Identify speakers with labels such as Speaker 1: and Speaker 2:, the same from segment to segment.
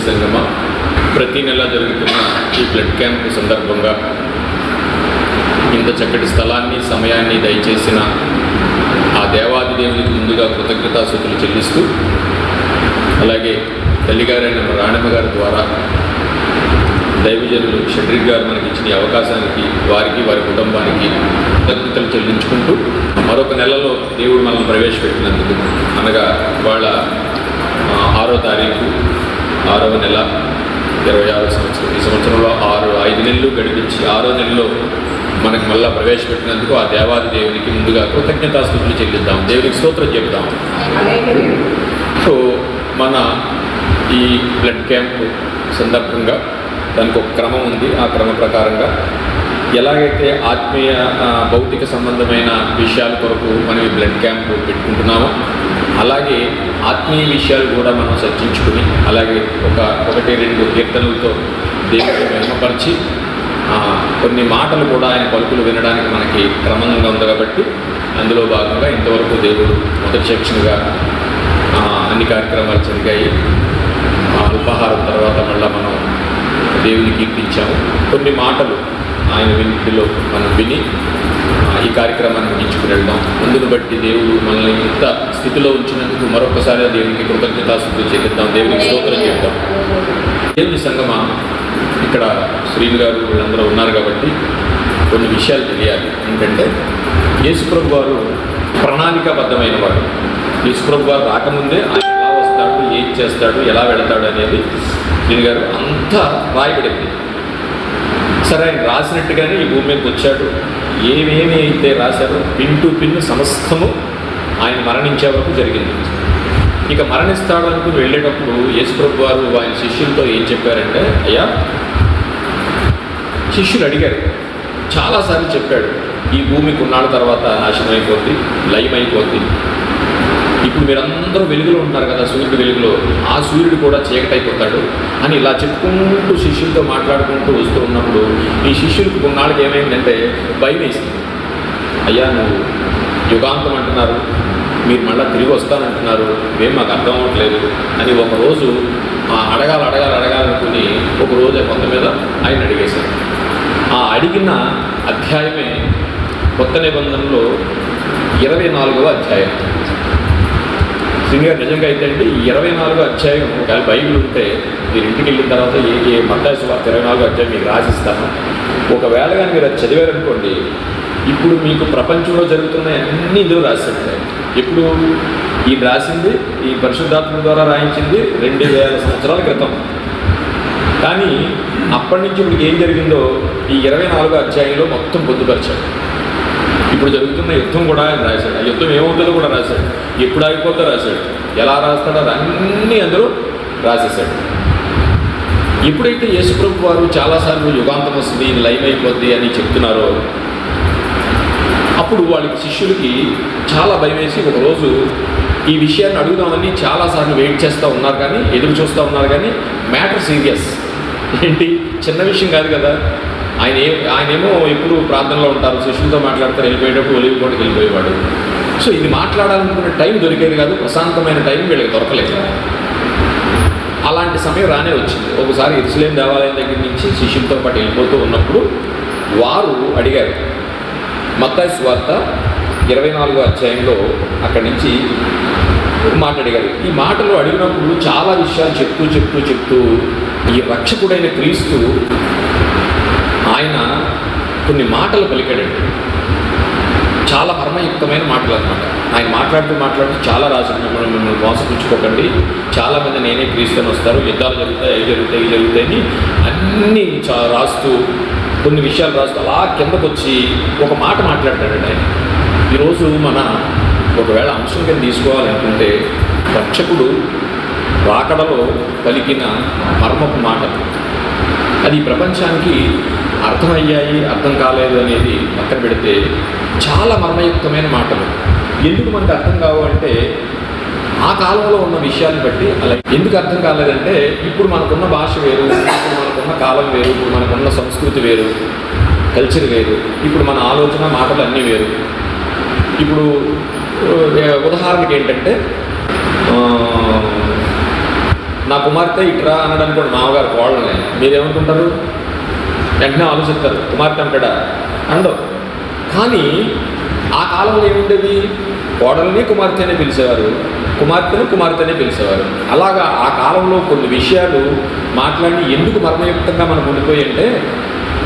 Speaker 1: సంగమ, ప్రతి నెల జరుగుతున్న ఈ బ్లడ్ క్యాంప్ సందర్భంగా ఇంత చక్కటి స్థలాన్ని సమయాన్ని దయచేసిన ఆ దేవాది దేవునికి ముందుగా కృతజ్ఞతాస్తుతులు చెల్లిస్తూ, అలాగే తల్లిగారైన రాణమ్మ గారి ద్వారా దైవజనులు షడ్రిక్ గారు మనకి ఇచ్చిన అవకాశానికి వారికి వారి కుటుంబానికి కృతజ్ఞతలు చెల్లించుకుంటూ, మరొక నెలలో దేవుడు మనల్ని ప్రవేశపెట్టినందుకు, అనగా వాళ్ళ 6వ తారీఖు 6వ నెల 26వ సంవత్సరం, ఈ సంవత్సరంలో 5 నెలలు గడిపించి 6వ నెలలో మనకు మళ్ళీ ప్రవేశపెట్టినందుకు ఆ దేవాది దేవునికి ముందుగా కృతజ్ఞతాస్తుతులు చెల్లిద్దాం, దేవునికి స్తోత్రం చెప్దాం. సో మన ఈ బ్లడ్ క్యాంప్ సందర్భంగా దానికి ఒక క్రమం ఉంది. ఆ క్రమ ప్రకారంగా ఎలాగైతే ఆత్మీయ భౌతిక సంబంధమైన విషయాల కొరకు మనం ఈ బ్లడ్ క్యాంప్ పెట్టుకుంటున్నామో, అలాగే ఆత్మీయ విషయాలు కూడా మనం చర్చించుకుని, అలాగే 1-2 కీర్తనలతో దేవుడిని మహిమపరిచి కొన్ని మాటలు కూడా ఆయన పలుకులు వినడానికి మనకి క్రమంగా ఉంది. కాబట్టి అందులో భాగంగా ఇంతవరకు దేవుడు మొదటి సెక్షన్గా అన్ని కార్యక్రమాలు జరిగాయి. అల్పాహారం తర్వాత మళ్ళీ మనం దేవుని కీర్తించాము. కొన్ని మాటలు ఆయన వినికిడిలో మనం విని ఈ కార్యక్రమాన్ని ముగించుకుని వెళ్దాం. అందును బట్టి దేవుడు మనల్ని ఇంత స్థితిలో ఉంచినందుకు మరొకసారి దేవునికి కృతజ్ఞతాస్తుతులు చెల్లిద్దాం, దేవునికి స్తోత్రం చేద్దాం. దేవుని సంగమా, ఇక్కడ శ్రీని గారు వీళ్ళందరూ ఉన్నారు కాబట్టి కొన్ని విషయాలు తెలియాలి. ఏంటంటే యేసుప్రభు వారు ప్రణాళికాబద్ధమైన వాడు. యేసుప్రభు వారు రాకముందే ఆయన ఎలా వస్తాడు, ఏం చేస్తాడు, ఎలా వెళతాడు అనేది శ్రీని గారు అంతా రాయబడింది. సరే, ఆయన రాసినట్టుగానే ఈ భూమి మీదకి వచ్చాడు. ఏమేమి అయితే రాశారో పిన్ టు పిన్ సమస్తము ఆయన మరణించే వరకు జరిగింది. ఇక మరణిస్తాడు అనుకుని వెళ్ళేటప్పుడు యేసుప్రభు వారు ఆయన శిష్యులతో ఏం చెప్పారంటే, అయ్యా, శిష్యులు అడిగారు, చాలాసార్లు చెప్పాడు, ఈ భూమికి ఉన్నాళ్ళ తర్వాత నాశనం అయిపోద్ది, లయం అయిపోద్ది. ఇప్పుడు మీరందరూ వెలుగులో ఉంటారు కదా, సూర్యుడి వెలుగులో, ఆ సూర్యుడు కూడా చీకటి అయిపోతాడు అని ఇలా చెప్పుకుంటూ శిష్యులతో మాట్లాడుకుంటూ వస్తూ ఉన్నప్పుడు ఈ శిష్యులకు కొన్నాళ్ళకి ఏమైందంటే భయం వేసింది. అయ్యా, నువ్వు యుగాంతం అంటున్నారు, మీరు మళ్ళీ తిరిగి వస్తానంటున్నారు, మేము మాకు అర్థం అవ్వట్లేదు అని ఒకరోజు అడగాలనుకుని ఒకరోజు కొంత మీద ఆయన అడిగేశారు. ఆ అడిగిన అధ్యాయమే కొత్త నిబంధనలో 24వ అధ్యాయం. శ్రీనిగారు నిజంగా అయితే అండి, 24వ అధ్యాయం ఒకవేళ బైబిల్ ఉంటే మీరు ఇంటికి వెళ్ళిన తర్వాత మత్తయి సువార్త 24వ అధ్యాయం మీకు రాసిస్తాను. ఒకవేళ కానీ మీరు అది చదివారనుకోండి, ఇప్పుడు మీకు ప్రపంచంలో జరుగుతున్న అన్ని ఇందులో రాసినట్లే. ఇప్పుడు ఈ రాసింది ఈ పరిశుద్ధాత్మ ద్వారా రాయించింది 2000 సంవత్సరాల క్రితం. కానీ అప్పటి నుంచి ఇప్పుడు ఏం జరిగిందో ఈ 24వ అధ్యాయంలో మొత్తం పొందుపరిచాడు. ఇప్పుడు జరుగుతున్న యుద్ధం కూడా ఆయన రాశాడు. ఆ యుద్ధం ఏమవుతుందో కూడా రాశాడు, ఎప్పుడు ఆగిపోతుందో రాశాడు, ఎలా రాస్తాడో అన్నీ అందరూ రాసేశాడు. ఎప్పుడైతే యేసుప్రభు వారు చాలాసార్లు యుగాంతం వస్తుంది, లైవ్ అయిపోద్ది అని చెప్తున్నారో, అప్పుడు వాళ్ళకి శిష్యులకి చాలా భయం వేసి ఒకరోజు ఈ విషయాన్ని అడుగుదామని చాలాసార్లు వెయిట్ చేస్తూ ఉన్నారు, కానీ ఎదురు చూస్తూ ఉన్నారు. కానీ మ్యాటర్ సీరియస్, ఏంటి చిన్న విషయం కాదు కదా. ఆయనేమో ఎప్పుడు ప్రార్థనలో ఉంటారు, శిష్యులతో మాట్లాడతారు, వెళ్ళిపోయేటప్పుడు ఒలివి కోటకి వెళ్ళిపోయేవాడు. సో ఇది మాట్లాడాలనుకునే టైం దొరికేది కాదు, ప్రశాంతమైన టైం వీళ్ళకి దొరకలేదు. అలాంటి సమయం రానే వచ్చింది. ఒకసారి యెరూషలేము దేవాలయం దగ్గర నుంచి శిష్యులతో పాటు వెళ్ళిపోతూ ఉన్నప్పుడు వారు అడిగారు. మత్తయి సువార్త 24వ అధ్యాయంలో అక్కడి నుంచి మాట అడిగారు. ఈ మాటలు అడిగినప్పుడు చాలా విషయాలు చెప్తూ ఈ రక్షకుడైన క్రీస్తు ఆయన కొన్ని మాటలు పలికాడండి. చాలా మర్మయుక్తమైన మాటలు అన్నమాట. ఆయన మాట్లాడుతూ చాలా రాజు మిమ్మల్ని మోసపుచ్చుకోకండి, చాలామంది నేనే క్రీస్తుని వస్తారు, యుద్ధాలు జరుగుతాయని అన్నీ రాస్తూ కొన్ని విషయాలు రాస్తూ అలా కిందకు వచ్చి ఒక మాట మాట్లాడతాడండి ఆయన. ఈరోజు మన ఒకవేళ అంశం కింద తీసుకోవాలనుకుంటే రక్షకుడు రాకడలో పలికిన మర్మపు మాటలు, అది ప్రపంచానికి అర్థమయ్యాయి అర్థం కాలేదు అనేది పక్కన పెడితే చాలా మర్మయుక్తమైన మాటలు. ఎందుకు మనకు అర్థం కావు అంటే ఆ కాలంలో ఉన్న విషయాన్ని బట్టి. అలా ఎందుకు అర్థం కాలేదంటే ఇప్పుడు మనకున్న భాష వేరు, ఇప్పుడు మనకున్న కాలం వేరు, ఇప్పుడు మనకున్న సంస్కృతి వేరు, కల్చర్ వేరు, ఇప్పుడు మన ఆలోచన మాటలు అన్నీ వేరు. ఇప్పుడు ఉదాహరణకి ఏంటంటే నా కుమార్తె ఇట్రా అన్నాడు అనుకోండి, మామగారు కోళ్ళని, మీరేమనుకుంటారు? వెంటనే ఆలోచిస్తారు, కుమార్తె అంటాడా? అండవు. కానీ ఆ కాలంలో ఏముండేది? కోడల్ని కుమార్తెనే పిలిచేవారు, కుమార్తెను కుమార్తెనే పిలిచేవారు. అలాగా ఆ కాలంలో కొన్ని విషయాలు మాట్లాడి ఎందుకు మర్మయుక్తంగా మనకు ఉండిపోయి అంటే,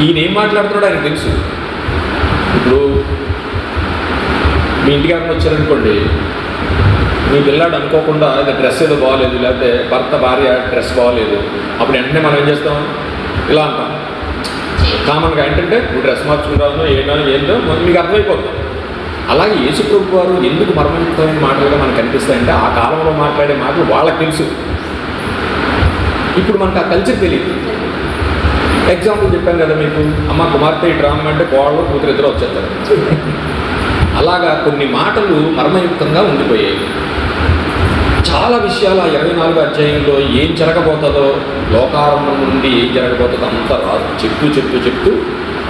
Speaker 1: ఈయన ఏం మాట్లాడుతున్నాడో ఆయనకు తెలుసు. ఇప్పుడు మీ ఇంటికి ఎవరైనా వచ్చారనుకోండి, మీ పిల్లాడు అనుకోకుండా ఇది డ్రెస్ ఏదో బాగోలేదు, లేకపోతే భర్త భార్య డ్రెస్ బాగోలేదు, అప్పుడు వెంటనే మనం ఏం చేస్తాం? ఇలా అంటాం కామన్గా. ఏంటంటే నువ్వు డ్రెస్ మార్చుకుంటాను ఏందో మీకు అర్థమైపోతుంది. అలాగే యేసుప్రభు వారు ఎందుకు మర్మయుక్తమైన మాటలుగా మనకు కనిపిస్తాయంటే, ఆ కాలంలో మాట్లాడే మాటలు వాళ్ళకి తెలుసు, ఇప్పుడు మనకు ఆ కల్చర్ తెలియదు. ఎగ్జాంపుల్ చెప్పాను కదా మీకు, అమ్మ కుమార్తె ఇటు రామ్మంటే కోడలు కూతురు ఇద్దరు వచ్చేస్తారు. అలాగా కొన్ని మాటలు మర్మయుక్తంగా ఉండిపోయాయి. చాలా విషయాలు ఆ 24వ అధ్యాయంలో ఏం జరగబోతుందో, లోకారంభం నుండి ఏం జరగబోతుందో అంతా చెప్తూ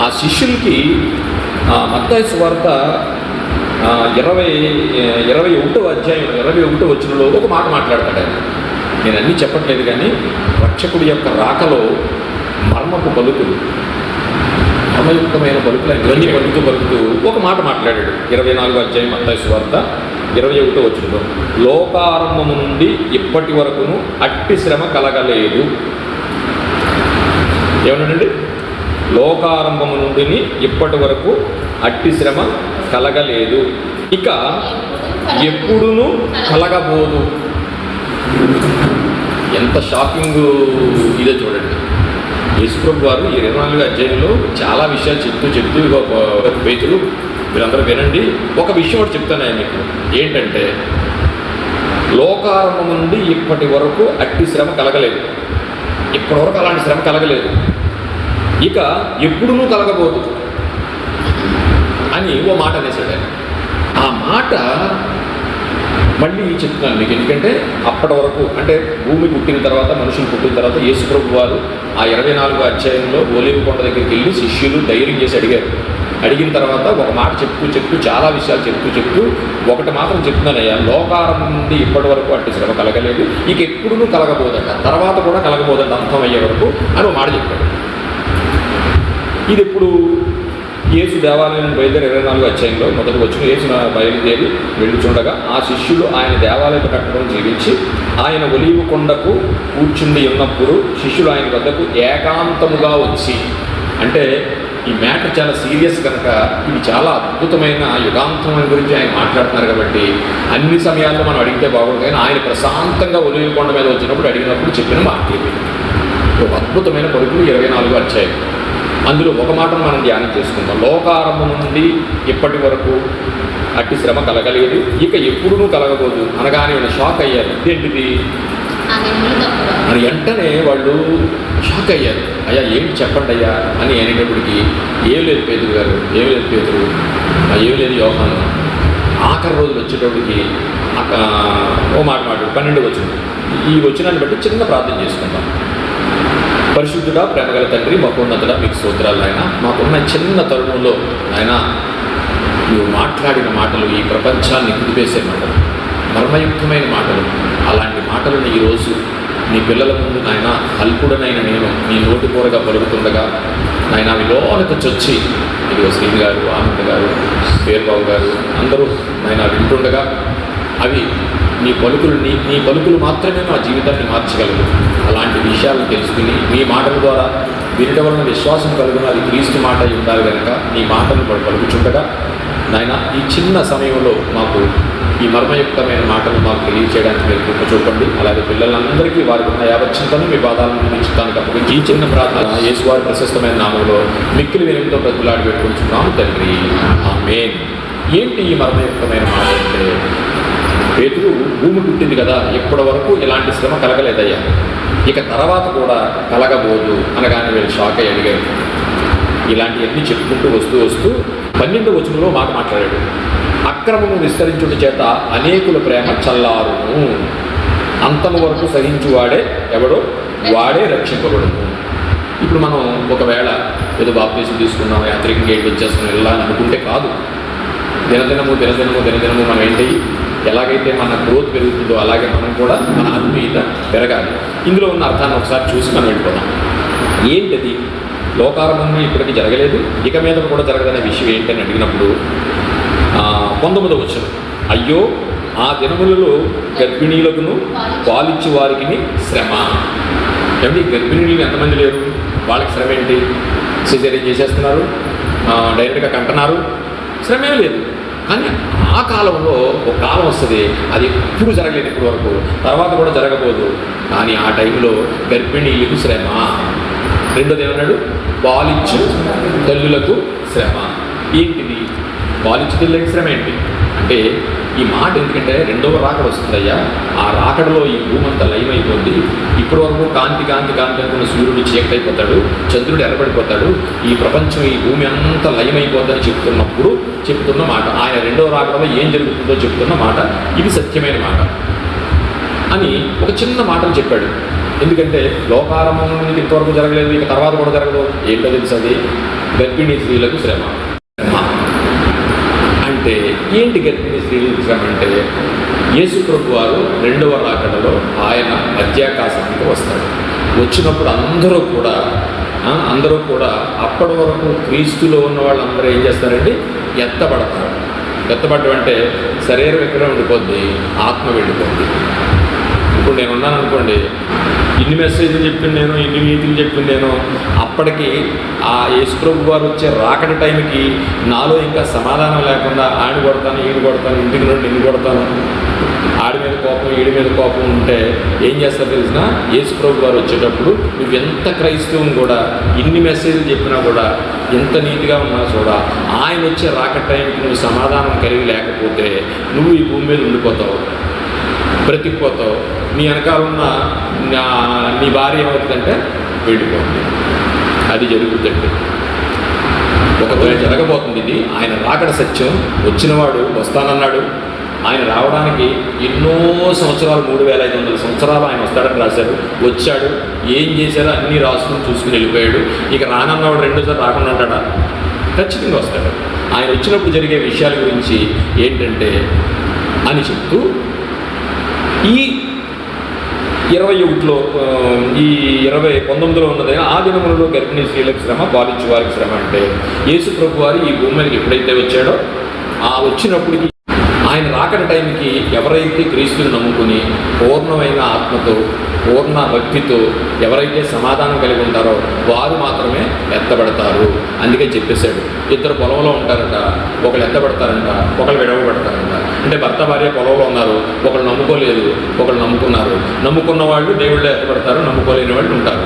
Speaker 1: ఆ శిష్యులకి మత్తయి సువార్త 21వ అధ్యాయం 21వ వచనంలో ఒక మాట మాట్లాడతాడు ఆయన. నేను అన్నీ చెప్పట్లేదు, కానీ రక్షకుడి యొక్క రాకలో మర్మపు పలుకులు, మర్మయుక్తమైన పలుకులు ఇవన్నీ పలుకుతూ ఒక మాట మాట్లాడాడు. 24వ అధ్యాయం మత్తయి సువార్త 21వ వచనంలో, లోకారంభము నుండి ఇప్పటి వరకును అట్టి శ్రమ కలగలేదు. ఏమన్నాడండి? లోకారంభము నుండి ఇప్పటి వరకు అట్టి శ్రమ కలగలేదు, ఇక ఎప్పుడునూ కలగబోదు. ఎంత షాకింగ్ ఇదో చూడండి. యేసుప్రభు వారు 24వ అధ్యాయంలో చాలా విషయాలు చెప్తూ పేతులు మీరందరూ వినండి, ఒక విషయం ఒకటి చెప్తాను మీకు. ఏంటంటే, లోకారంభం నుండి ఇప్పటి వరకు అట్టి శ్రమ కలగలేదు, ఇప్పటి వరకు అలాంటి శ్రమ కలగలేదు, ఇక ఎప్పుడునూ కలగబోదు అని ఓ మాట అనేసాడు ఆయన. ఆ మాట మళ్ళీ చెప్తున్నాను మీకు, ఎందుకంటే అప్పటి వరకు అంటే భూమి పుట్టిన తర్వాత, మనుషులు పుట్టిన తర్వాత యేసుప్రభు వారు ఆ 24వ అధ్యాయంలో ఒలీవ కొండ దగ్గరికి వెళ్ళి శిష్యులు ధైర్యం చేసి అడిగిన తర్వాత ఒక మాట చెప్తూ చాలా విషయాలు చెప్తూ ఒకటి మాత్రం చెప్తున్నానయ్యా, లోకారంభం నుండి ఇప్పటి వరకు అట్టి శ్రమ కలగలేదు, ఇక ఎప్పుడునూ కలగబోదంట, తర్వాత కూడా కలగబోదంట అంతం అయ్యే వరకు అని ఒక మాట చెప్పాడు. ఇది ఎప్పుడు? యేసు దేవాలయం బయలుదేరి 24వ అధ్యాయంలో మొదటి వచ్చిన యేసు బయలుదేరి వెళ్ళుచుండగా ఆ శిష్యులు ఆయన దేవాలయం కట్టడం జీవించి ఆయన ఒలీవ కొండకు కూర్చుండి ఉన్నప్పుడు శిష్యులు ఆయన వద్దకు ఏకాంతముగా వచ్చి, అంటే ఈ మ్యాటర్ చాలా సీరియస్ కనుక ఇది చాలా అద్భుతమైన యుగాంతం గురించి ఆయన మాట్లాడుతున్నారు కాబట్టి అన్ని సమయాల్లో మనం అడిగితే బాగుంటుంది. కానీ ఆయన ప్రశాంతంగా ఒలీవ కొండ మీద వచ్చినప్పుడు అడిగినప్పుడు చెప్పిన మాటలు ఒక అద్భుతమైన పలుకులు 24వ అధ్యాయం. అందులో ఒక మాటను మనం ధ్యానం చేసుకుందాం. లోకారంభం నుండి ఇప్పటి వరకు అట్టి శ్రమ కలగలేదు, ఇక ఎప్పుడునూ కలగబోదు అనగానే వాళ్ళు షాక్ అయ్యారు. ఏంటిది అని వెంటనే వాళ్ళు షాక్ అయ్యారు. అయ్యా ఏంటి చెప్పండి అయ్యా అని అనేటప్పటికి, ఏం లేదు పేతురు గారు, ఏం లేదు పేతురు, ఏం లేదు యోహాను. ఆఖరి రోజులు వచ్చేటప్పటికి ఓ మాట 12 వచ్చింది. ఈ వచనాన్ని బట్టి చిన్న ప్రార్థన చేసుకుందాం. పరిశుద్ధుడా, ప్రేమగల తండ్రి, మహోన్నతుడా, మీకు స్తోత్రాలు నాయన. మాకున్న చిన్న తరుణంలో నాయన నువ్వు మాట్లాడిన మాటలు ఈ ప్రపంచాన్ని కుదిపేసే మాటలు, మర్మయుక్తమైన మాటలు. అలాంటి మాటలను ఈరోజు నీ పిల్లల ముందు నాయన అల్పుడనైన నేను నీ నోటి కూరగా పలుకుతుండగా నాయన అవి లోనికి చొచ్చి ఇదిగో శ్రీని గారు, ఆనంద్ గారు, పేరుబాబు గారు అందరూ నాయన వింటుండగా అవి నీ పలుకులు మాత్రమే మా జీవితాన్ని మార్చగలవు. అలాంటి విషయాలను తెలుసుకుని మీ మాటల ద్వారా వినడం వలన విశ్వాసం కలుగున అది క్రీస్తు మాట అయి ఉండాలి కనుక నీ మాటలు పలుకుచుండగా నాయన ఈ చిన్న సమయంలో మాకు ఈ మర్మయుక్తమైన మాటలు మాకు తెలియచేయడానికి మీరు కృప చూపండి. అలాగే పిల్లలందరికీ వారికి ఉన్న యావచ్చింతను మీ పాదాలను నిర్మించడానికి అప్పటికి ఈ చిన్న ప్రార్థన యేసువారి ప్రశస్తమైన నామంలో మిక్కిలి వినయంతో ప్రతిలాడి పెట్టుకుంటున్నాము తండ్రి, ఆమేన్. ఏంటి ఈ మర్మయుక్తమైన మాట అంటే, పేతురు భూమి పుట్టింది కదా, ఇప్పటి వరకు ఇలాంటి శ్రమ కలగలేదయ్యా, ఇక తర్వాత కూడా కలగబోదు అనగానే వీళ్ళు షాక్ అయ్యి అడిగారు. ఇలాంటివన్నీ చెప్పుకుంటూ వస్తూ 12వ వచనంలో మాట మాట్లాడాడు. అక్రమము విస్తరించుట చేత అనేకుల ప్రేమ చల్లారును, అంతము వరకు సహించువాడే ఎవడో వాడే రక్షింపబడును. ఇప్పుడు మనం ఒకవేళ ఏదో బాప్తీసం తీసుకున్నాం, యాత్రికంగా ఏంటి వచ్చేస్తున్నాం ఇలా అనుకుంటే కాదు. దినదినము మనం ఏంటి ఎలాగైతే మన గ్రోత్ పెరుగుతుందో అలాగే మనం కూడా మన ఆత్మీయత పెరగాలి. ఇందులో ఉన్న అర్థాన్ని ఒకసారి చూసి మనం వెళ్ళిపోదాం. ఏంటది? లోకారంభం ఇప్పటికీ జరగలేదు, ఇక మీద కూడా జరగదనే విషయం ఏంటని అడిగినప్పుడు 19వ వచనం, అయ్యో ఆ దినములలో గర్భిణీలకును పాలిచ్చు వారికి శ్రమ. ఏమిటి? గర్భిణీలు ఎంతమంది లేరు? వాళ్ళకి శ్రమ ఏంటి? సిజేరియన్ చేసేస్తున్నారు, డైరెక్ట్గా కంటున్నారు, శ్రమే లేదు. కానీ ఆ కాలంలో ఒక కాలం వస్తుంది, అది ఎప్పుడు జరగలేదు ఇప్పటి వరకు, తర్వాత కూడా జరగబోదు. కానీ ఆ టైంలో గర్భిణీలకు శ్రమ. రెండోది ఏమన్నాడు? పాలిచ్చు తల్లులకు శ్రమ. ఏంటిది పాలిచ్చు తల్లులకు శ్రమ ఏంటి అంటే, ఈ మాట ఎందుకంటే రెండవ రాకడ వస్తుందయ్యా, ఆ రాకడలో ఈ భూమి అంతా లయమైపోద్ది. ఇప్పటి వరకు కాంతి కాంతి కాంతి అనుకున్న సూర్యుడు చీకటైపోతాడు, చంద్రుడు ఎర్రబడిపోతాడు, ఈ ప్రపంచం ఈ భూమి అంతా లయమైపోద్దని చెప్తున్న మాట. ఆయన రెండవ రాకడలో ఏం జరుగుతుందో చెప్తున్న మాట. ఇది సత్యమైన మాట అని ఒక చిన్న మాటను చెప్పాడు. ఎందుకంటే లోకారంభం ఇంతవరకు జరగలేదు, ఇక తర్వాత కూడా జరగదు. ఏంటో తెలుసు, అది గర్భిణీ స్త్రీలకు శ్రమ. అంటే ఏంటి గర్భిణీ స్త్రీలకు శ్రమ అంటే, యేసు ప్రభు వారు రెండవ రాకడలో ఆయన మధ్యాకాశానికి వస్తాడు. వచ్చినప్పుడు అందరూ కూడా అప్పటి వరకు క్రీస్తులో ఉన్న వాళ్ళందరూ ఏం చేస్తారండి? ఎత్తబడతారు. ఎత్తబడటం అంటే శరీరం ఎక్కడే ఉండిపోద్ది, ఆత్మ వెళ్ళిపోద్ది. ఇప్పుడు నేను ఉన్నాను అనుకోండి, ఇన్ని మెసేజ్లు చెప్పింది నేను, ఇన్ని నీతులు చెప్పింది నేను, అప్పటికి ఆ యేసుప్రభు వారు వచ్చే రాకడ టైంకి నాలో ఇంకా సమాధానం లేకుండా ఆడి కొడతాను, ఈడు కొడతాను, ఇంటికి నుండి ఇన్ని కొడతాను, ఆడి మీద కోపం ఈడి మీద కోపం ఉంటే ఏం చేస్తారో తెలిసిన, యేసుప్రభు వారు వచ్చేటప్పుడు నువ్వు ఎంత క్రైస్తవం కూడా ఇన్ని మెసేజ్లు చెప్పినా కూడా, ఎంత నీతిగా ఉన్నా కూడా, ఆయన వచ్చే రాకడ టైంకి నువ్వు సమాధానం కలిగి లేకపోతే నువ్వు ఈ భూమి మీద ఉండిపోతావు, బ్రతికిపోతావు. నీ వెనకాలన్న నీ భార్య ఏమవుతుందంటే వెళ్ళిపోతుంది. అది జరుగుతుంది. ఒకవేళ జరగబోతుంది ఇది. ఆయన రాకడ సత్యం. వచ్చినవాడు వస్తానన్నాడు. ఆయన రావడానికి ఎన్నో సంవత్సరాలు, 3500 సంవత్సరాలు ఆయన వస్తాడని రాశారు. వచ్చాడు, ఏం చేశారో అన్నీ రాసుకుని చూసుకుని వెళ్ళిపోయాడు. ఇక రానన్నవాడు రెండోసారి రాకుండా ఉంటాడా? ఖచ్చితంగా వస్తాడు. ఆయన వచ్చినప్పుడు జరిగే విషయాల గురించి ఏంటంటే అని చెప్తూ ఈ 21లో ఈ 19లో ఉన్నది, ఆ దినములలో గర్భిణీ స్త్రీలకు శ్రమ, పాలిచ్చు వారికి శ్రమ. అంటే యేసు ప్రభు వారు ఈ భూమి మీదకి ఎప్పుడైతే వచ్చాడో, ఆ వచ్చినప్పటికి ఆయన రాకడ టైంకి ఎవరైతే క్రీస్తుని నమ్ముకుని పూర్ణమైన ఆత్మతో, పూర్ణ భక్తితో ఎవరైతే సమాధానం కలిగి ఉంటారో వారు మాత్రమే ఎత్తబడతారు. అందుకే చెప్పేశాడు, 2 పొలంలో ఉంటారట, ఒకళ్ళు ఎత్తబడతారంట, ఒకళ్ళు విడవబడతారంట. అంటే భర్త భార్య పొలంలో ఉన్నారు, ఒకళ్ళు నమ్ముకోలేదు, ఒకళ్ళు నమ్ముకున్నారు. నమ్ముకున్న వాళ్ళు దేవుళ్ళే ఎత్తబడతారు, నమ్ముకోలేని వాళ్ళు ఉంటారు.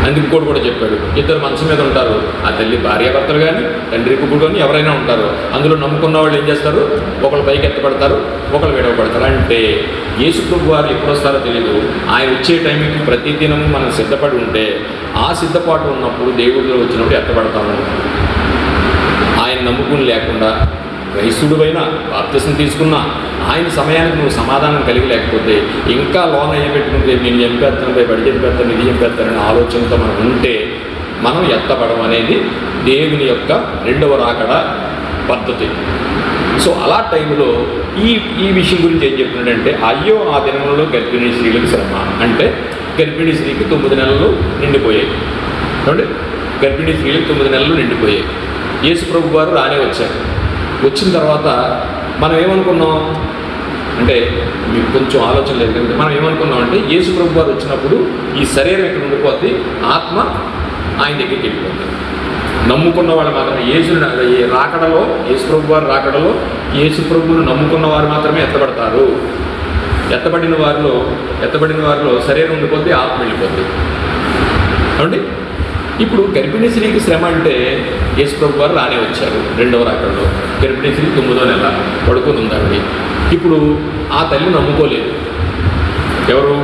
Speaker 1: అందుకు ఇంకోటి కూడా చెప్పాడు, 2 మంచం మీద ఉంటారు, ఆ తల్లి భార్యాభర్తలు కానీ తండ్రి కుటుంబం కానీ ఎవరైనా ఉంటారు. అందులో నమ్ముకున్న వాళ్ళు ఏం చేస్తారు? ఒకళ్ళు పైకి ఎత్తపడతారు, ఒకళ్ళు విడవబడతారు. అంటే యేసు ప్రభు వారు ఎప్పుడు వస్తారో తెలియదు. ఆయన వచ్చే టైంకి ప్రతిదినం మనం సిద్ధపడి ఉంటే, ఆ సిద్ధపాటు ఉన్నప్పుడు దేవుడిలో వచ్చినప్పుడు ఎత్తపడతాము. ఆయన నమ్ముకుని లేకుండా క్రైస్తుడువైనా బాప్తిసం తీసుకున్నా ఆయన సమయానికి నువ్వు సమాధానం కలిగి లేకపోతే, ఇంకా లోన్ అయ్యి పెట్టుకుంటే నేను చంపేస్తాను, బడి చంపేస్తాను, ఇది చంపేస్తానని ఆలోచనతో మనం ఉంటే మనం ఎత్తపడం అనేది దేవుని యొక్క రెండవ రాకడ పద్ధతి. సో అలా టైంలో ఈ విషయం గురించి ఏం చెప్తున్నాడంటే, అయ్యో ఆ దినములలో గర్భిణీ స్త్రీలకు శ్రమ. అంటే గర్భిణీ స్త్రీకి 9 నెలలు నిండిపోయాయి. చూడండి, గర్భిణీ స్త్రీలకు 9 నెలలు నిండిపోయాయి. యేసు ప్రభు వారు రానే వచ్చారు. వచ్చిన తర్వాత మనం ఏమనుకున్నాం అంటే, మీకు కొంచెం ఆలోచన లేదు కనుక మనం ఏమనుకున్నాం అంటే, యేసు ప్రభు వారు వచ్చినప్పుడు ఈ శరీరం ఇక్కడ ఉండిపోద్ది, ఆత్మ ఆయన దగ్గరికి వెళ్ళిపోతుంది. నమ్ముకున్న వాళ్ళు మాత్రమే రాకడలో, యేసు ప్రభు వారు రాకడలో యేసు ప్రభువును నమ్ముకున్న వారు మాత్రమే ఎత్తబడతారు. ఎత్తబడిన వారిలో శరీరం ఉండిపోద్ది, ఆత్మ వెళ్ళిపోద్ది. కాబట్టి ఇప్పుడు గర్భిణీ స్త్రీకి శ్రమ అంటే, యేసు ప్రభు వారు రానే వచ్చారు రెండవ రాకడలో. గర్భిణీ స్త్రీ 9వ నెల పడుకుని ఉందండి. ఇప్పుడు ఆ తల్లి నమ్ముకోలేదు. ఎవరు?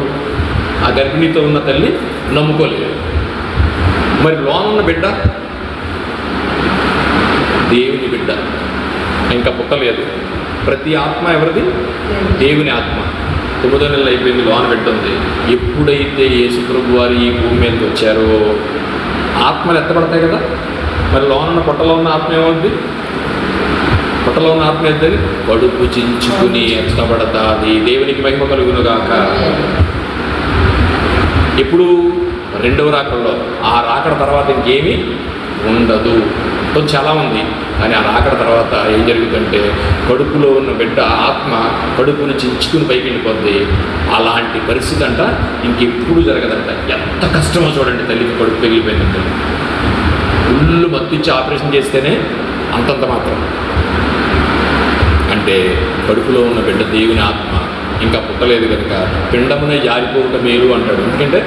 Speaker 1: ఆ గర్భిణీతో ఉన్న తల్లి నమ్ముకోలేదు. మరి లోనున్న బిడ్డ దేవుని బిడ్డ, ఇంకా పుట్టలేదు. ప్రతి ఆత్మ ఎవరిది? దేవుని ఆత్మ. 9వ నెల అయిపోయింది, లోన బిడ్డ ఉంది. ఎప్పుడైతే యేసు ప్రభు వారు ఈ భూమి మీదకి వచ్చారో ఆత్మలు ఎత్తబడతాయి కదా. మరి లోనున్న పొట్టలో ఉన్న ఆత్మ ఏమవుద్ది? పుట్టలో ఉన్న ఆత్మ ఏంటది? కడుపు చించుకుని ఎత్తబడతాది. దేవునికి మహిమ కలుగునుగాక. ఎప్పుడు? రెండవ రాకడలో. ఆ రాకడ తర్వాత ఇంకేమీ ఉండదు. చాలా ఉంది. కానీ ఆ రాకడ తర్వాత ఏం జరుగుతుందంటే కడుపులో ఉన్న బిడ్డ ఆత్మ కడుపును చించుకుని పైకి వెళ్ళిపోద్ది. అలాంటి పరిస్థితి అంట ఇంకెప్పుడు జరగదంట. ఎంత కష్టమో చూడండి, తల్లికి కడుపు పెగిలిపోయిందంటే. ఫుల్ మత్తిచ్చి ఆపరేషన్ చేస్తేనే అంతంత మాత్రం. అంటే కడుపులో ఉన్న బిడ్డ దేవుని ఆత్మ ఇంకా పుట్టలేదు కనుక పిండమునే జారిపోవటం మేలు అంటాడు. ఎందుకంటే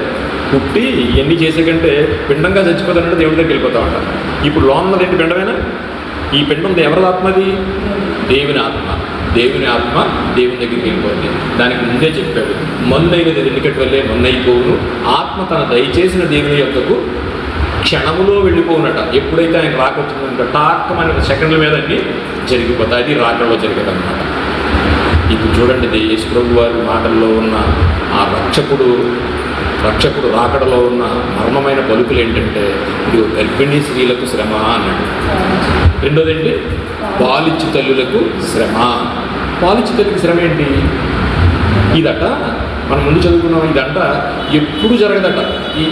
Speaker 1: పుట్టి ఇవన్నీ చేసే కంటే పిండంగా చచ్చిపోతానంటే దేవుడి దగ్గరికి వెళ్ళిపోతా ఉంటాం. ఇప్పుడు లోన్నది ఏంటి? పిండమేనా? ఈ పిండం ఎవరి ఆత్మది? దేవుని ఆత్మ. దేవుని ఆత్మ దేవుని దగ్గరికి వెళ్ళిపోతుంది. దానికి ముందే చెప్పాడు, మొన్నైనది ఎన్నికటి వల్లే మొన్నైపోవును, ఆత్మ తన దయచేసిన దేవుని యొక్కకు క్షణములో వెళ్ళిపోవునట. ఎప్పుడైతే ఆయన రాకొచ్చిందంటే టాక్కమైన సెకండ్ల మీద అన్నీ జరిగిపోతాయి. అది రాకడలో జరిగేది అన్నమాట. ఇప్పుడు చూడండి, యేసు ప్రభు వారి మాటల్లో ఉన్న ఆ రక్షకుడు రాకడలో ఉన్న మర్మమైన పలుకులు ఏంటంటే, ఇది గర్భిణీ స్త్రీలకు శ్రమ అన్నాడు. రెండోది ఏంటి? పాలిచ్చు తల్లులకు శ్రమ. పాలిచ్చు తల్లికి శ్రమ ఏంటి? ఇదట మనం ముందు చదువుకున్నాం. ఇదంట ఎప్పుడు జరగదట.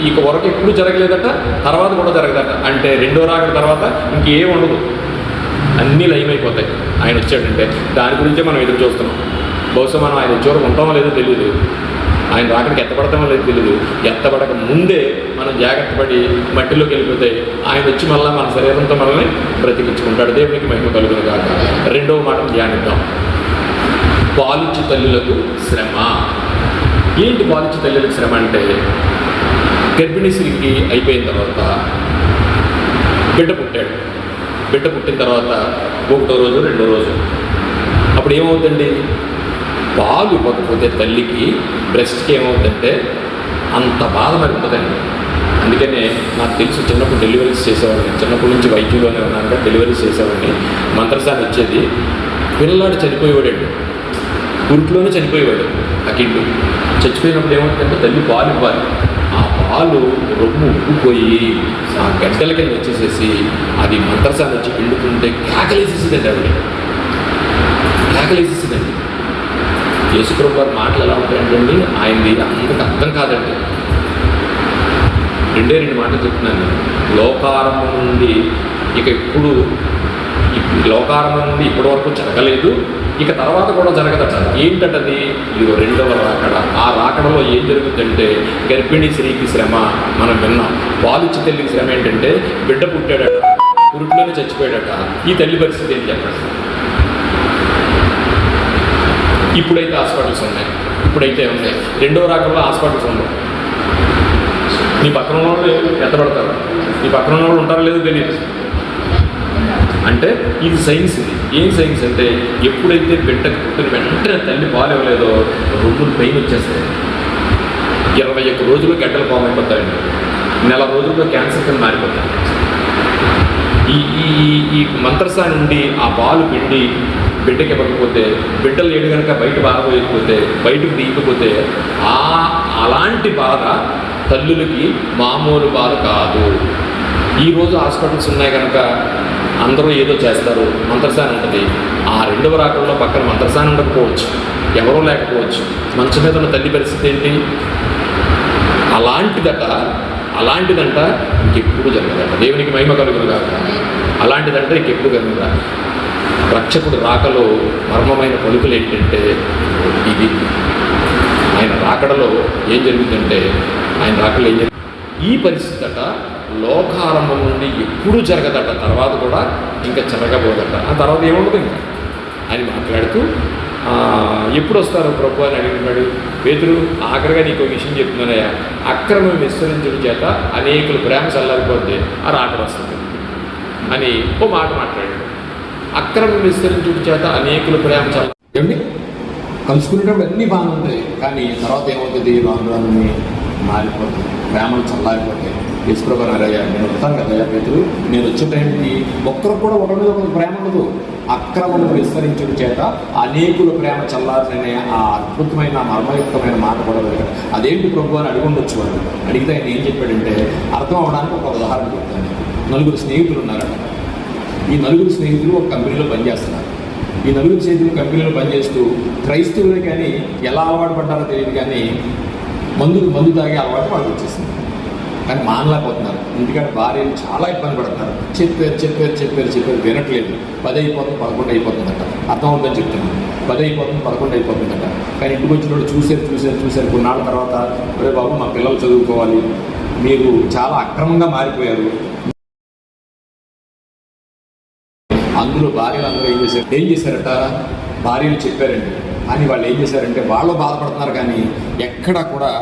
Speaker 1: ఇక వరకు ఎప్పుడు జరగలేదట, తర్వాత కూడా జరగదట. అంటే రెండో రాకడ తర్వాత ఇంకేం ఉండదు, అన్నీ లయమైపోతాయి. ఆయన వచ్చాడంటే దాని గురించే మనం ఎదురు చూస్తున్నాం. బహుశా మనం ఆయన వచ్చేవరకు ఉంటామో లేదో తెలియదు, ఆయన రాకడికి ఎత్తపడతామో లేదో తెలియదు. ఎత్తపడక ముందే మనం జాగ్రత్త పడి మట్టిలోకి వెళ్ళిపోతే ఆయన వచ్చి మళ్ళీ మన శరీరంతో మనల్ని బ్రతికించుకుంటాడు. దేవునికి మహిమ కలుగును కాక. రెండవ మాట ధ్యానిద్దాం. పాలిచ్చు తల్లులకు శ్రమ. ఏంటి పాలిచ్చు తల్లులకు శ్రమ అంటే, గర్భిణీ స్త్రీకి అయిపోయిన తర్వాత బిడ్డ పుట్టాడు. బిడ్డ పుట్టిన తర్వాత ఒకటో రోజు రెండో రోజు అప్పుడు ఏమవుతుందండి? పాలు ఇవ్వకపోతే తల్లికి బ్రెస్ట్కి ఏమవుతుందంటే అంత బాధ మరిపోతుంది. అందుకనే నాకు తెలుసు, చిన్నప్పుడు డెలివరీస్ చేసేవాడిని. చిన్నప్పటి నుంచి వైద్యులోనే ఉన్నాను కదా, డెలివరీస్ చేసేవాడిని. మంత్రసాన్ని వచ్చేది, పిల్లవాడు చనిపోయేవాడండి, ఉరుట్లోనే చనిపోయేవాడు. ఆ కిడ్డు చచ్చిపోయినప్పుడు ఏమవుతుందంటే తల్లి పాలు ఇవ్వాలి. ఆ పాలు రొమ్ము ఉబ్బిపోయి ఆ గడ్డల కింద వచ్చేసేసి అది మంత్రసాన్ని వచ్చి పిండుతుంటే కేకలేసేసిందండి. ఆవిడ కేకలేసేసిందండి. యేసుప్రభు వారి మాటలు ఎలా ఉంటాయంటండి, ఆయనది అందరికి అర్థం కాదండి. రెండు మాటలు చెప్తున్నాను. లోకారంభం నుండి లోకారంభం నుండి ఇప్పటి వరకు జరగలేదు, ఇక తర్వాత కూడా జరగదట. ఏంటంటది? ఇది రెండవ రాకడ. ఆ రాకడలో ఏం జరుగుతుందంటే గర్భిణీ స్త్రీకి శ్రమ మనం విన్నాం. పాలిచ్చి తల్లికి శ్రమ ఏంటంటే బిడ్డ పుట్టాడట, పురుట్లోనే చచ్చిపోయాడట. ఈ తల్లి పరిస్థితి ఏంటి చెప్పండి? ఇప్పుడైతే హాస్పిటల్స్ ఉన్నాయి, ఇప్పుడైతే ఉన్నాయి. రెండవ రాకడలో హాస్పిటల్స్ ఉన్నాయి. నీ పక్కన ఉన్న వాళ్ళు ఎత్తబడతారు, నీ పక్కన ఉన్న వాళ్ళు ఉంటారో లేదో తెలియదు. అంటే ఇది సైన్స్. ఇది ఏం సైన్స్ అంటే, ఎప్పుడైతే బిడ్డకు పుట్టిన వెంటనే తల్లి పాలు ఇవ్వలేదో రొమ్ములు పెయిన్ వచ్చేస్తాయి. 21 రోజులు గడ్డలు ఫామ్ అయిపోతాయండి. నెల రోజుల్లో క్యాన్సర్ కింద మారిపోతాయి. ఈ మంత్రసాని నుండి ఆ పాలు పిండి బిడ్డకి ఇవ్వకపోతే, బిడ్డలు ఏడు కనుక బయట బారపోయకపోతే, బయటకు తీయకపోతే అలాంటి బాధ తల్లులకి మామూలు బాధ కాదు. ఈరోజు హాస్పిటల్స్ ఉన్నాయి కనుక అందరూ ఏదో చేస్తారు, మంత్రసాని ఉంటుంది. ఆ రెండవ రాకడలో పక్కన మంత్రసాని ఉండకపోవచ్చు, ఎవరో లేకపోవచ్చు. మంచం మీద ఉన్న తల్లి పరిస్థితి ఏంటి? అలాంటిదంట ఇంకెప్పుడు జరగదట. దేవునికి మహిమ కలుగును కాక. అలాంటిదంటే ఇంకెప్పుడు కలుగుదా. రక్షకుడు రాకలో మర్మమైన పలుకులు ఏంటంటే ఇది. ఆయన రాకడలో ఏం జరుగుతుందంటే, ఆయన రాకడలో ఏం జరుగుతుంది? ఈ పరిస్థితి అట లోకారంభం నుండి ఎప్పుడు జరగదట. తర్వాత కూడా ఇంకా జరగబోదట. ఆ తర్వాత ఏముండదు ఇంకా. ఆయన మాట్లాడుతూ ఎప్పుడు వస్తారు ప్రభు అని అడిగినాడు. పేతురు, ఆఖరిగా నీకు ఒక విషయం చెప్తున్నానయ్యా, అక్రమం విస్తరించడం చేత అనేకులు ప్రేమ చల్లారిపోతే ఆ రాకడ వస్తుంది అని ఓ మాట మాట్లాడాడు. అక్రమం విస్తరించడం చేత అనేకులు ప్రేమ చల్లారి కలుసుకునేటప్పుడు అన్నీ బాగానే ఉంటాయి, కానీ తర్వాత ఏమవుతుంది? రాను మారిపోతుంది, ప్రేమలు చల్లారిపోతాయి. యేసుప్రభువు అయ్యా నేను వస్తాను కదయ్యా పేతురు, నేను వచ్చే టైంకి ఒక్కరు కూడా ఒకరి మీద ఒక ప్రేమ ఉండదు. అక్రమం విస్తరించడం చేత అనేకుల ప్రేమ చల్లారనే ఆ అద్భుతమైన మర్మయుక్తమైన మాట కూడా వెళ్ళాడు. అదేంటి ప్రభు అని అడుగుండొచ్చు. వాళ్ళు అడిగితే ఆయన ఏం చెప్పాడంటే, అర్థం అవడానికి ఒక ఉదాహరణ చెప్తాను. 4 స్నేహితులు ఉన్నారట. ఈ 4 స్నేహితులు ఒక కంపెనీలో పనిచేస్తున్నారు. ఈ నలుగురు చేతులు కంపెనీలో పనిచేస్తూ క్రైస్తవులే కానీ ఎలా అలవాటు పడ్డారో తెలియదు, కానీ మందు తాగే అలవాటు వాళ్ళకి వచ్చేసింది. కానీ మానలేకపోతున్నారు. ఇంటికాడ భార్యలు చాలా ఇబ్బంది పడుతున్నారు. చెప్పారు వినట్లేదు. 10 అయిపోతుంది 11 అయిపోతుందట. అర్థమవుతుందని చెప్తున్నాను. 10 అయిపోతుంది 11 అయిపోతుందట. కానీ ఇంటికి వచ్చినప్పుడు చూశారు. కొన్నాళ్ళ తర్వాత, ఒరే బాబు మా పిల్లలు చదువుకోవాలి, మీరు చాలా అక్రమంగా మారిపోయారు. అందులో భార్యలు అందరూ ఏం చేశారట, భార్యలు చెప్పారండి. కానీ వాళ్ళు ఏం చేశారంటే వాళ్ళు బాధపడుతున్నారు, కానీ ఎక్కడా కూడా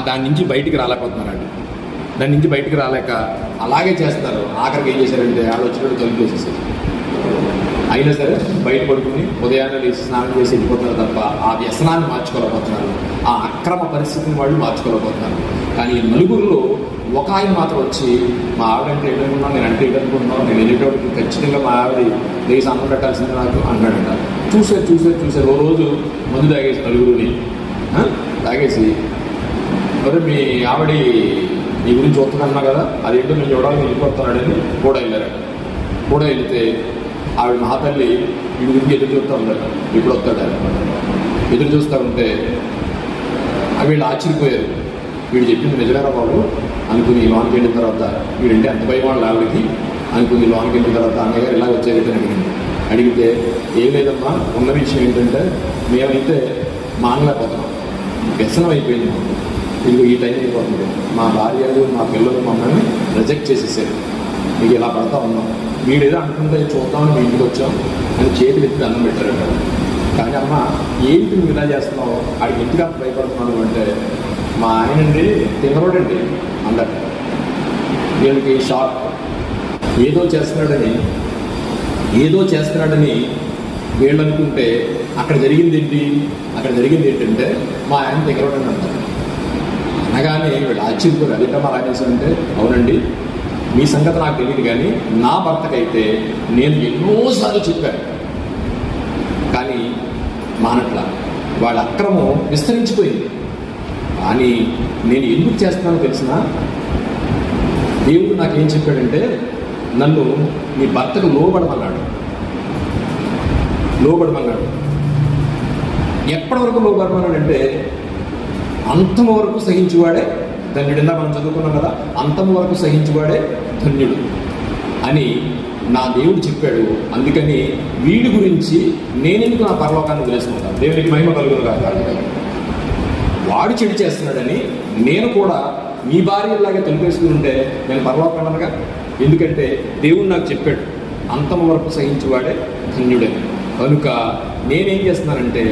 Speaker 1: దాని నుంచి బయటికి రాలేకపోతున్నారండి. దాని నుంచి బయటికి రాలేక అలాగే చేస్తారు. ఆఖరికి ఏం చేశారంటే వాళ్ళు వచ్చినట్టు తలుపు వేసేసారు. అయినా సరే బయట పడుకుని ఉదయాన్నే లేచి స్నానం చేసి వెళ్ళిపోతున్నారు తప్ప ఆ వ్యసనాన్ని మార్చుకోలేకపోతున్నారు. ఆ అక్రమ పరిస్థితిని వాళ్ళు మార్చుకోలేకపోతున్నారు. కానీ ఈ నలుగురిలో ఒక ఆయన మాత్రం వచ్చి, మా ఆవిడంటే ఎదుర్కొన్నాను, నేను అంటే ఎదుర్కొన్నాను, నేను వెళ్ళేటోడికి ఖచ్చితంగా మా ఆవిడ లేచి అన్నం పెట్టాల్సింది నాకు అన్నాడంట. చూశారు. ఓ రోజు మందు తాగేసి నలుగురిని తాగేసి, మరి మీ ఆవిడ నీ గురించి వస్తున్నా కదా, అదేంటో నేను చూడాలని వెళ్ళిపోతున్నాడని కూడా వెళ్ళారట. కూడా వెళితే ఆవిడ మహాతల్లి వీడి గురించి ఎదురు చూస్తూ ఉంటారు, ఎప్పుడు వస్తాడు ఎదురు చూస్తూ ఉంటే వీళ్ళు ఆశ్చర్యపోయారు. వీడు చెప్పింది నిజమేరా బాబు అనుకుని లోనికి వెళ్ళిన తర్వాత, వీడంటే అంత భయం వాళ్ళ ఆవిడకి అనుకుని లోనికి వెళ్ళిన తర్వాత అన్నయ్య గారు ఇలా వచ్చేదని అడిగితే ఏం లేదమ్మా, ఉన్న విషయం ఏంటంటే మేమైతే మానలేకపోతున్నాం, వ్యసనం అయిపోయింది మాకు. ఇదిగో ఈ టైం అయిపోతుంది, మా భార్యలు మా పిల్లలు మమ్మల్ని రిజెక్ట్ చేసేసారు, మీకు ఇలా పడతా ఉన్నాం, వీడేదో అనుకుంటే చూద్దామని మీ ఇంటికి వచ్చాం అని చేతులు ఎత్తి అన్నం పెట్టారట. కానీ అమ్మ ఏంటి నువ్వు ఇలా చేస్తున్నావు, ఆడికి ఇంటికి అంత భయపడుతున్నాను అంటే, మా ఆయనండి తినరోడండి అందట. వీళ్ళకి షాక్, ఏదో చేస్తున్నాడని వీళ్ళు అనుకుంటే అక్కడ జరిగింది ఏంటంటే మా ఆయన తినరోడని అంటారు. అనగానే వీళ్ళు ఆశ్చర్యపోయారు. అదిట మా రాజేశారంటే, అవునండి మీ సంగతి నాకు తెలియదు, కానీ నా భర్తకైతే నేను ఎన్నోసార్లు చెప్పాను, కానీ మానట్లా, వాళ్ళ అక్రమం విస్తరించిపోయింది. కానీ నేను ఎందుకు చేస్తున్నానో తెలిసినా, దేవుడు నాకేం చెప్పాడంటే, నన్ను నీ భర్తకు లోబడమన్నాడు. ఎప్పటి వరకు లోబడమన్నాడంటే, అంతము వరకు సహించువాడే ధన్యుడిగా మనం చదువుకున్నాం కదా, అంతము వరకు సహించువాడే ధన్యుడు అని నా దేవుడు చెప్పాడు. అందుకని వీడి గురించి నేనెందుకు నా పరలోకాన్ని వదిలేసుకుంటాను, దేవునికి మహిమ కలుగును కాదు. వాడు చెడు చేస్తున్నాడని నేను కూడా మీ భార్యలాగే తొలిపేసుకుని ఉంటే నేను పరలోకాన్నగా, ఎందుకంటే దేవుడు నాకు చెప్పాడు అంతము వరకు సహించువాడే ధన్యుడని. కనుక నేనేం చేస్తున్నానంటే,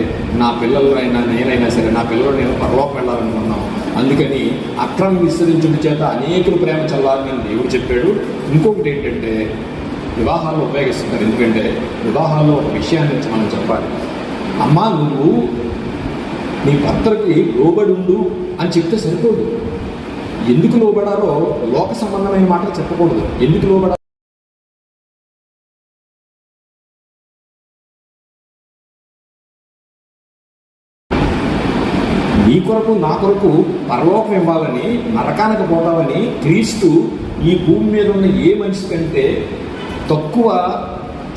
Speaker 1: నా పిల్లలైనా నేనైనా సరే, నా పిల్లలు నేను పరలోకం వెళ్ళాలనుకున్నాను. అందుకని అక్రమం విస్తరించుట చేత అనేకులు ప్రేమ చల్లాలని దేవుడు చెప్పాడు. ఇంకొకటి ఏంటంటే, వివాహాల్లో ఉపయోగిస్తున్నారు. ఎందుకంటే వివాహాల్లో ఒక విషయాన్ని మనం చెప్పాలి. అమ్మా నువ్వు నీ భర్తకి లోబడి ఉండు అని చెప్తే సరిపోదు. ఎందుకు లోబడారో లోక సంబంధమైన మాటలు చెప్పకూడదు. ఎందుకు లోబడారో నీ కొరకు నా కొరకు పరలోకం ఇవ్వాలని, నరకానికి పోతామని క్రీస్తు ఈ భూమి మీద ఉన్న ఏ మనిషి కంటే తక్కువ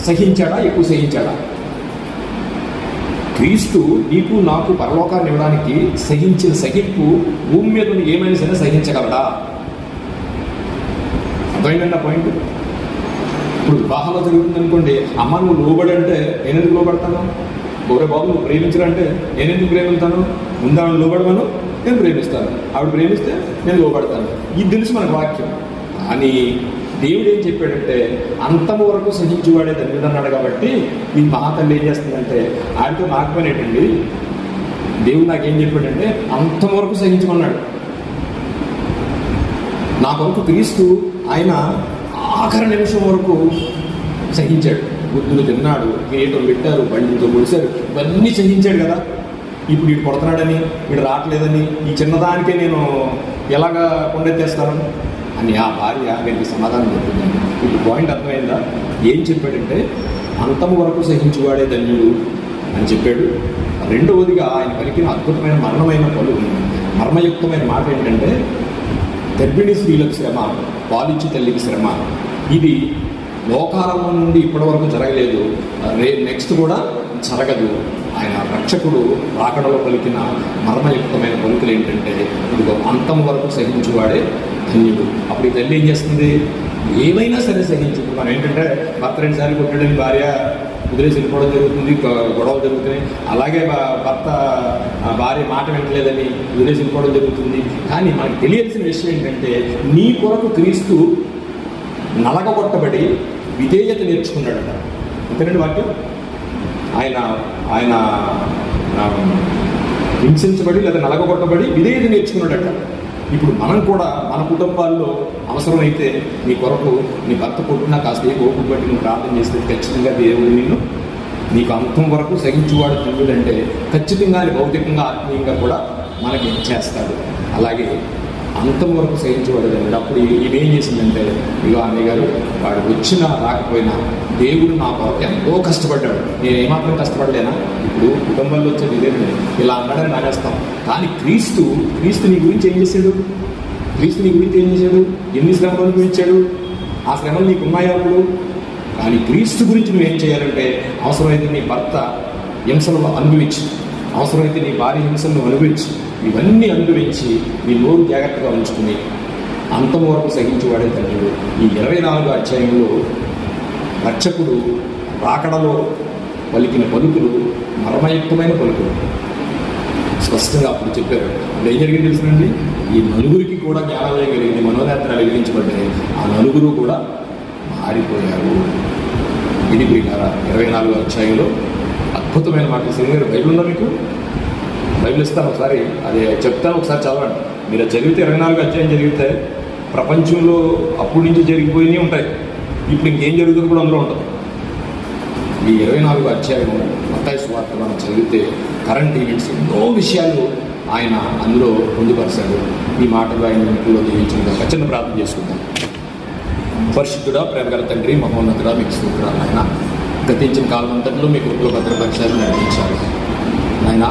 Speaker 1: సహించాడా, ఎక్కువ సహించాడా? క్రీస్తు నీకు నాకు పరలోకాన్ని ఇవ్వడానికి సహించిన సహింపు భూమి మీద ఉన్న ఏ మనిషిని సహించగలడా? అర్థమైందండి ఆ పాయింట్. ఇప్పుడు వివాహంలో జరుగుతుంది అనుకోండి, అమ్మ నువ్వు లోబడంటే నేను ఎందుకు లోబడతాను, గౌరవ బాబు నువ్వు ప్రేమించడంటే నేను ఎందుకు ప్రేమిస్తాను, ముందు లోబడమను నేను ప్రేమిస్తాను, ఆవిడ ప్రేమిస్తే నేను లోబడతాను. ఇది తెలుసు మనకు వాక్యం. అని దేవుడు ఏం చెప్పాడంటే, అంతము వరకు సహించువాడే ధన్యుడు అన్నాడు. కాబట్టి ఈ మహాతల్లి ఏం చేస్తుందంటే, ఆయనతో నాకు పని ఏంటండి, దేవుడు నాకేం చెప్పాడంటే అంతము వరకు సహించమన్నాడు. నా కొరకు క్రీస్తు ఆయన ఆఖరి నిమిషం వరకు సహించాడు. బుద్ధులు తిన్నాడు, కిరీటం పెట్టారు, బండితో పొడిశారు, ఇవన్నీ సహించాడు కదా. ఇప్పుడు వీడు కొడుతున్నాడని, వీడు రావట్లేదని, ఈ చిన్నదానికే నేను ఎలాగా కొండెత్తేస్తాను అని ఆ భార్య వీరికి సమాధానం చెప్తుందండి. ఇప్పుడు పాయింట్ అర్థమైందా? ఏం చెప్పాడంటే, అంతము వరకు సహించువాడే ధన్యుడు అని చెప్పాడు. రెండవదిగా ఆయన పలికిన అద్భుతమైన మర్మయుక్తమైన మాట ఏంటంటే, గర్భిణీ స్త్రీలకు శ్రమ, పాలిచ్చి తల్లికి శ్రమ. ఇది
Speaker 2: లోకారంభం నుండి ఇప్పటి వరకు జరగలేదు, నెక్స్ట్ కూడా జరగదు. ఆయన రక్షకుడు రాకడలో పలికిన మర్మయుక్తమైన పలుకులు ఏంటంటే, ఇదిగో అంతం వరకు సహించువాడే ధన్యుడు. అప్పుడు ఈ తల్లి ఏం చేస్తుంది? ఏమైనా సరే సహించు. మనం ఏంటంటే భర్త 2 సార్లు కొట్టడానికి భార్య వదిలేసి వెళ్ళిపోవడం జరుగుతుంది, గొడవలు జరుగుతున్నాయి. అలాగే భర్త భార్య మాట వింటలేదని వదిలేసి వెళ్ళిపోవడం జరుగుతుంది. కానీ మనకు తెలియాల్సిన విషయం ఏంటంటే, నీ కొరకు క్రీస్తు నలగగొట్టబడి విధేయత నేర్చుకున్నాడట. అంతేనండి వాక్యం. ఆయన హింసించబడి లేదా నలగగొట్టబడి విధేయత నేర్చుకున్నాడట. ఇప్పుడు మనం కూడా మన కుటుంబాల్లో అవసరమైతే నీ కొరకు నీ భర్త కొట్టినా కాస్త ఓపిక బట్టి నువ్వు ప్రార్థన చేస్తే ఖచ్చితంగా దేవుడు నిన్ను నీకు అంతం వరకు సహించువాడు తండ్రుడంటే ఖచ్చితంగా భౌతికంగా ఆత్మీయంగా కూడా మనకి చేస్తాడు. అలాగే అంతం వరకు సహించేవాడు తండ్రుడు. అప్పుడు ఇవేం చేసిందంటే, ఇగో అన్నయ్య గారు వాడు వచ్చినా రాకపోయినా దేవుడు నా కొరకు ఎంతో కష్టపడ్డాడు, నేను ఏమాత్రం కష్టపడలేనా? ఇప్పుడు కుటుంబంలో వచ్చేది ఇదే, ఇలా అన్నాడని నానేస్తాం. కానీ క్రీస్తు నీ గురించి ఏం చేశాడు? ఎన్ని శ్రమలు అనుభవించాడు? ఆ శ్రమలు నీకు ఉన్నాయా అప్పుడు? కానీ క్రీస్తు గురించి నువ్వేం చేయాలంటే, అవసరమైతే నీ భర్త హింసలు అనుభవించు, అవసరమైతే నీ భార్య హింసలను అనుభవించు, ఇవన్నీ అనుభవించి నీ నోరు జాగ్రత్తగా ఉంచుకుని అంతం వరకు సహించేవాడే తండ్రుడు. ఈ 24వ అధ్యాయంలో రక్షకుడు రాకడలో పలికిన పలుకులు మర్మయుక్తమైన పలుకులు స్పష్టంగా అప్పుడు చెప్పారు. ఇప్పుడు ఏం జరిగింది తెలుసునండి? ఈ నలుగురికి కూడా జ్ఞానోదయం కలిగింది, మనోనేత్రాలు వెలిగించబడ్డాయి. ఆ నలుగురు కూడా మారిపోయారు. ఇది ప్రియులారా 24వ అధ్యాయంలో అద్భుతమైన మాటలు. శ్రీగారు బైబిల్ ఉందా మీకు? బైబిల్ ఇస్తాను ఒకసారి, అది చెప్తాను, ఒకసారి చదవండి. మీరు చదివితే 24వ అధ్యాయం జరిగితే ప్రపంచంలో అప్పటి నుంచి జరిగిపోయినవి ఉంటాయి, ఇప్పుడు ఇంకేం జరుగుతుంది కూడా అందులో ఉంటుంది. ఈ 24వ అధ్యాయం మత్తయి సువార్త మనం చదివితే కరెంట్ ఈవెంట్స్ ఎన్నో విషయాలు ఆయన అందులో పొందుపరిచాడు. ఈ మాటలు ఆయన ఇంట్లో దీవించిన చిన్న ప్రార్థన చేసుకుందాం. పరిశుద్ధుడా, ప్రేమగల తండ్రి, మహోన్నతుడా, మీకు స్తోత్రాలు నాయన. గతించిన కాలం అంతట్లో మీ కృపలో భద్రపరిచారు, నడిపించారు నాయన.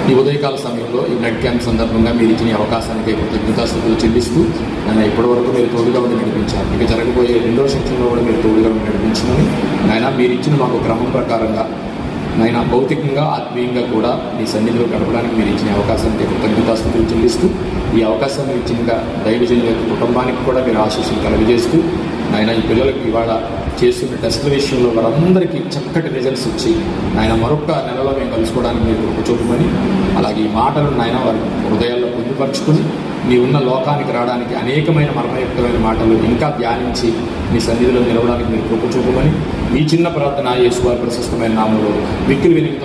Speaker 2: ఈ ఉదయకాల సమయంలో ఈ బ్లడ్ క్యాంప్ సందర్భంగా మీరు ఇచ్చిన అవకాశానికి కృతజ్ఞతాస్తుతులు చెల్లిస్తూ నాయన ఇప్పటివరకు మీరు తోడుగా ఉండి నడిపించారు. ఇక జరగబోయే 2వ సెక్షన్లో కూడా మీరు తోడుగా ఉండి నడిపించమని నాయన మీరు ఇచ్చిన మాకు క్రమం ప్రకారంగా నాయన భౌతికంగా ఆత్మీయంగా కూడా మీ సన్నిధిలో గడపడానికి మీరు ఇచ్చిన అవకాశానికి కృతజ్ఞతాస్తుతులు చెల్లిస్తూ ఈ అవకాశాన్ని ఇచ్చిన దైవజనుల యొక్క కుటుంబానికి కూడా మీరు ఆశీస్సులు కలుగజేస్తూ నాయన ఈ పిల్లలకు ఇవాళ చేస్తున్న టెస్టుల విషయంలో వారందరికీ చక్కటి రిజల్ట్స్ వచ్చి నాయన మరొక నెలలో మేము కలుసుకోవడానికి మీరు కృప చూపమని, అలాగే ఈ మాటలు నాయన వారి హృదయాల్లో పొందుపరుచుకొని మీ ఉన్న లోకానికి రావడానికి అనేకమైన మర్మయుక్తమైన మాటలు ఇంకా ధ్యానించి మీ సన్నిధిలో నిలవడానికి మీరు కృప చూపమని మీ చిన్న ప్రార్థన యేసు వారి ప్రశస్తమైన నామములో మిక్కిలి వినయంతో